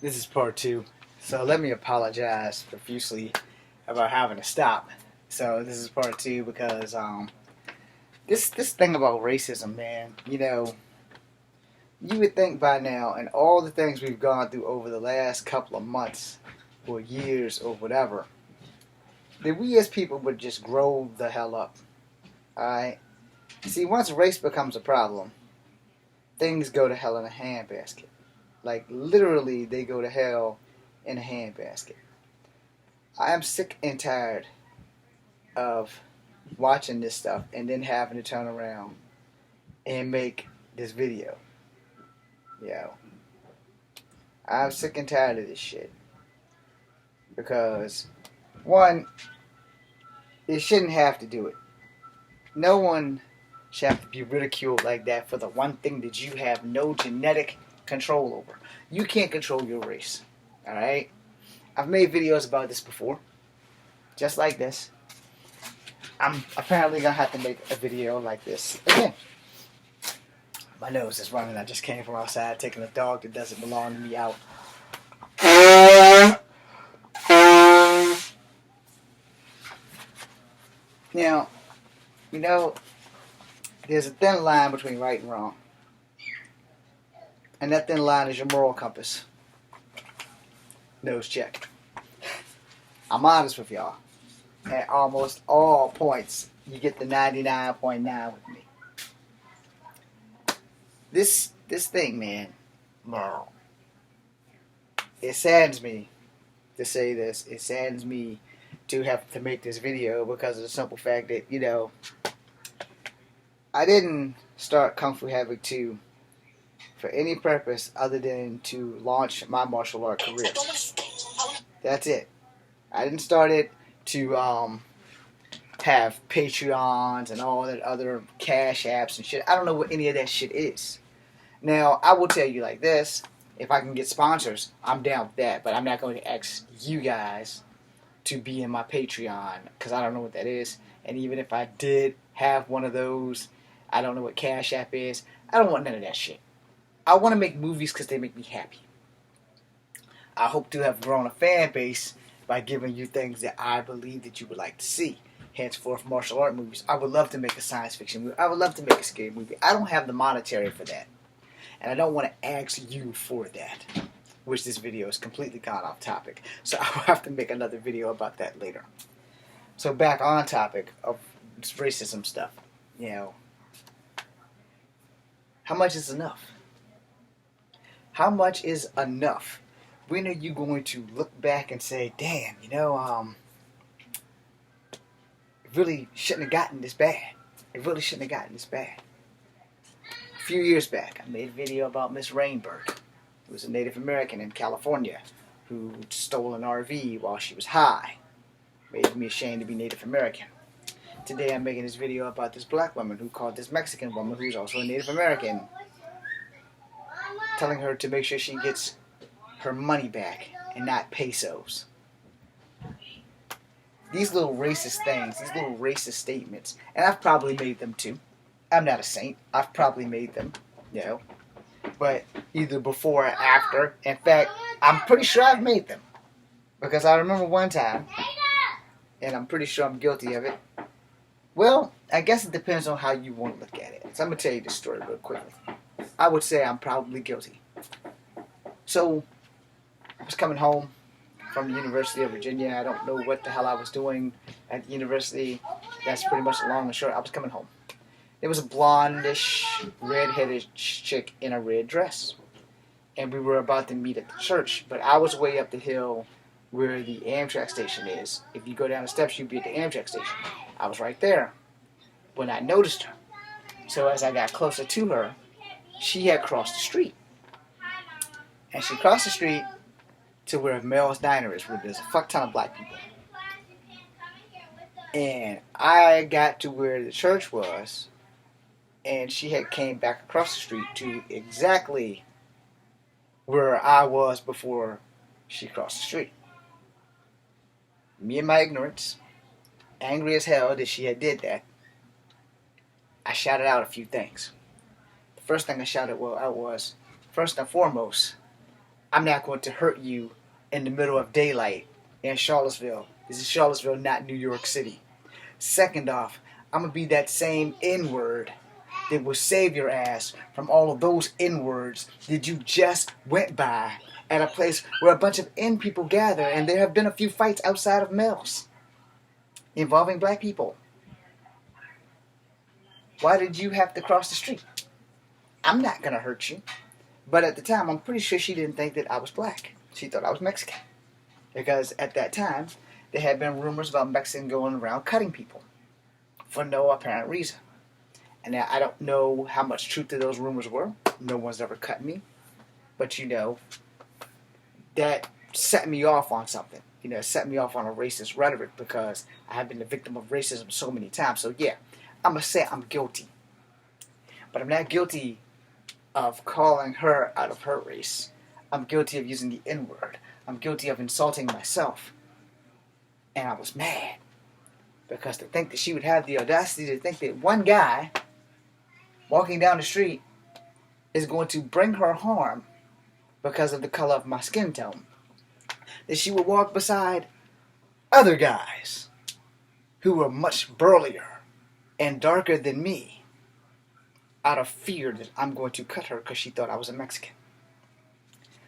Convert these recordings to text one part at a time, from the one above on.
This is part two. So let me apologize profusely about having to stop. So this is part two because this thing about racism, man. You would think by now, and all the things we've gone through over the last couple of months or years or whatever, that we as people would just grow the hell up. All right. See, once race becomes a problem, things go to hell in a handbasket. Like literally, they go to hell in a handbasket. I am sick and tired of watching this stuff and then having to turn around and make this video. I'm sick and tired of this shit. Because, one, it shouldn't have to do it. No one should have to be ridiculed like that for the one thing that you have no genetic control over. You can't control your race. Alright? I've made videos about this before. Just like this. I'm apparently going to have to make a video like this again. My nose is running. I just came from outside taking a dog that doesn't belong to me out. Now, there's a thin line between right and wrong. And that thin line is your moral compass. Nose check. I'm honest with y'all. At almost all points, you get the 99.9 with me. This thing, man, it saddens me to say this. It saddens me to have to make this video because of the simple fact that, I didn't start Kung Fu Havoc 2 for any purpose other than to launch my martial art career. That's it. I didn't start it to have Patreons and all that other cash apps and shit. I don't know what any of that shit is. Now, I will tell you like this. If I can get sponsors, I'm down with that. But I'm not going to ask you guys to be in my Patreon because I don't know what that is. And even if I did have one of those, I don't know what Cash App is. I don't want none of that shit. I want to make movies because they make me happy. I hope to have grown a fan base by giving you things that I believe that you would like to see. Henceforth, martial art movies. I would love to make a science fiction movie. I would love to make a scary movie. I don't have the monetary for that. And I don't want to ask you for that. Which this video is completely gone off topic. So I will have to make another video about that later. So back on topic of this racism stuff. How much is enough? How much is enough? When are you going to look back and say, damn, it really shouldn't have gotten this bad. It really shouldn't have gotten this bad. A few years back, I made a video about Miss Rainbird, who was a Native American in California who stole an RV while she was high. Made me ashamed to be Native American. Today I'm making this video about this black woman who called this Mexican woman who's also a Native American, telling her to make sure she gets her money back and not pesos. These little racist things, these little racist statements, and I've probably made them too. I'm not a saint. I've probably made them, but either before or after. In fact, I'm pretty sure I've made them because I remember one time, and I'm pretty sure I'm guilty of it. Well, I guess it depends on how you want to look at it. So I'm going to tell you this story real quickly. I would say I'm probably guilty. So, I was coming home from the University of Virginia. I don't know what the hell I was doing at the university. That's pretty much the long and short. I was coming home. There was a blondish, red-headed chick in a red dress. And we were about to meet at the church. But I was way up the hill where the Amtrak station is. If you go down the steps, you'd be at the Amtrak station. I was right there when I noticed her. So as I got closer to her, she had crossed the street. And she crossed the street to where Mel's Diner is, where there's a fuck ton of black people. And I got to where the church was, and she had came back across the street to exactly where I was before she crossed the street. Me and my ignorance, angry as hell that she had did that, I shouted out a few things. The first thing I shouted out was, first and foremost, I'm not going to hurt you in the middle of daylight in Charlottesville. This is Charlottesville, not New York City. Second off, I'm going to be that same N-word that will save your ass from all of those N-words that you just went by at a place where a bunch of N people gather, and there have been a few fights outside of Mills involving black people. Why did you have to cross the street? I'm not going to hurt you. But at the time, I'm pretty sure she didn't think that I was black. She thought I was Mexican. Because at that time, there had been rumors about Mexicans going around cutting people for no apparent reason. And now I don't know how much truth to those rumors were. No one's ever cut me. But that set me off on something. It set me off on a racist rhetoric because I have been the victim of racism so many times. So yeah, I'm going to say I'm guilty. But I'm not guilty of calling her out of her race. I'm guilty of using the N-word. I'm guilty of insulting myself. And I was mad. Because to think that she would have the audacity to think that one guy walking down the street is going to bring her harm because of the color of my skin tone. That she would walk beside other guys who were much burlier and darker than me out of fear that I'm going to cut her because she thought I was a Mexican.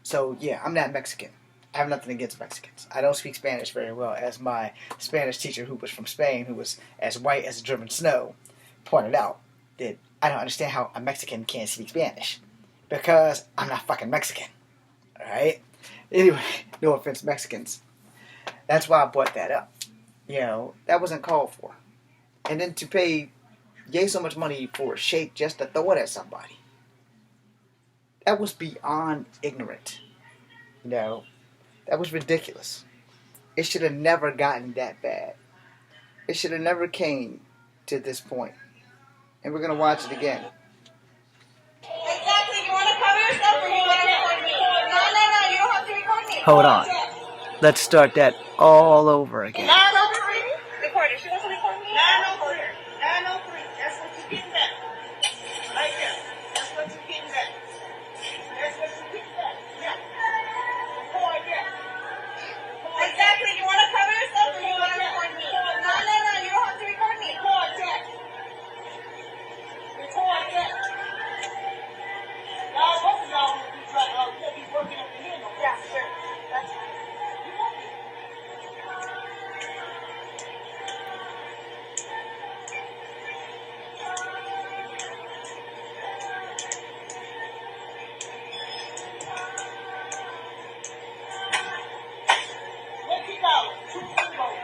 So yeah, I'm not Mexican. I have nothing against Mexicans. I don't speak Spanish very well, as my Spanish teacher, who was from Spain, who was as white as driven snow, pointed out that I don't understand how a Mexican can't speak Spanish. Because I'm not fucking Mexican. Alright? Anyway, no offense, Mexicans. That's why I brought that up. That wasn't called for. And then to pay yay so much money for a shake just to throw it at somebody. That was beyond ignorant. That was ridiculous. It should have never gotten that bad. It should have never came to this point. And we're going to watch it again. Exactly. You want to cover yourself or you want to record me? No, you don't have to record me. Hold on. Let's start that all over again. 903. Record her. She wants to record me. 903. 903. That's what you're getting at. Right there. That's what you're getting at. That's what you're getting at. Yeah. Record that. Exactly. You want to cover yourself or you want to record me? No, you don't have to record me. Record that. Record that. Y'all, both of y'all will be working up the hill. Yeah, sure. That's fine.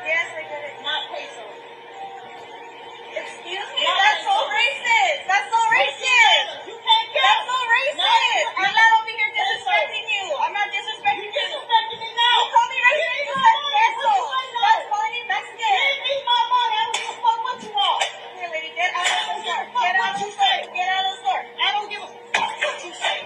Yes, I did it. Not peso. Excuse me? That's so racist. That's so racist. You can't get That's so racist. I'm not over here disrespecting you. I'm not disrespecting you. You're disrespecting me now. You call me racist. You said peso. That's calling me Mexican. Give me my money. I don't give a fuck what you want. Here, lady, get out of the store. Get out of the store. Get out of the store. I don't give a fuck what you say.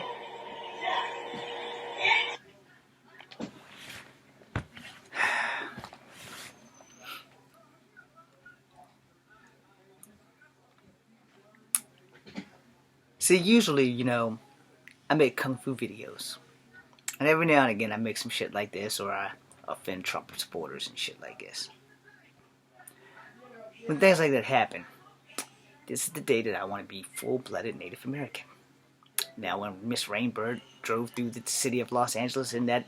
See, usually, I make kung fu videos. And every now and again I make some shit like this, or I offend Trump supporters and shit like this. When things like that happen, this is the day that I want to be full-blooded Native American. Now, when Miss Rainbird drove through the city of Los Angeles in that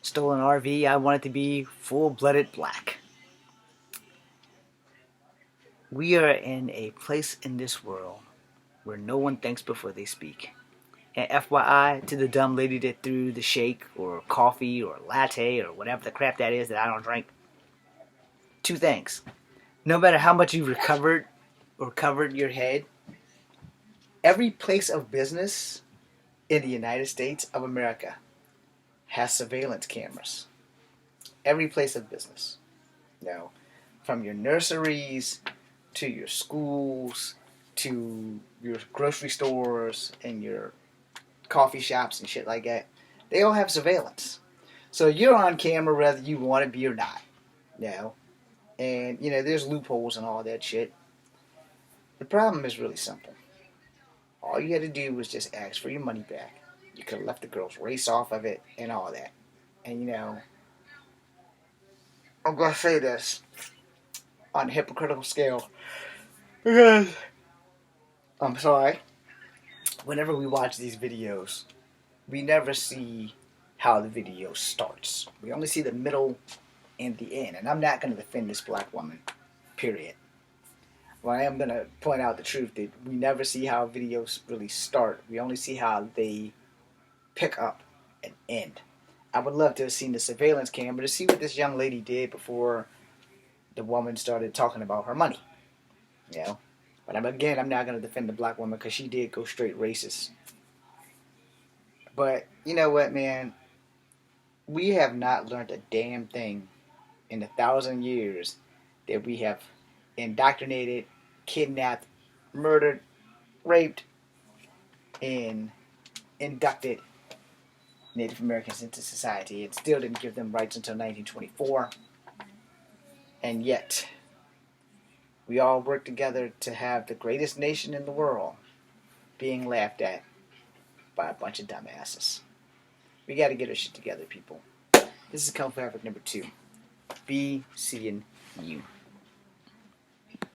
stolen RV, I wanted to be full-blooded black. We are in a place in this world where no one thinks before they speak. And FYI, to the dumb lady that threw the shake or coffee or latte or whatever the crap that is that I don't drink, two things. No matter how much you've recovered or covered your head, every place of business in the United States of America has surveillance cameras. Every place of business. From your nurseries to your schools to your grocery stores and your coffee shops and shit like that, they all have surveillance. So you're on camera whether you want to be or not. And there's loopholes and all that shit. The problem is really simple. All you had to do was just ask for your money back. You could have left the girl's race off of it and all that. And you know, I'm gonna say this on a hypocritical scale because I'm sorry. Whenever we watch these videos, we never see how the video starts. We only see the middle and the end. And I'm not going to defend this black woman, period. Well, I am going to point out the truth that we never see how videos really start. We only see how they pick up and end. I would love to have seen the surveillance camera to see what this young lady did before the woman started talking about her money. You know? But I'm not going to defend the black woman because she did go straight racist. But you know what, man? We have not learned a damn thing in 1,000 years that we have indoctrinated, kidnapped, murdered, raped, and inducted Native Americans into society. It still didn't give them rights until 1924. And yet, we all work together to have the greatest nation in the world being laughed at by a bunch of dumbasses. We got to get our shit together, people. This is Kung Fu Africa number 2. Be seeing you.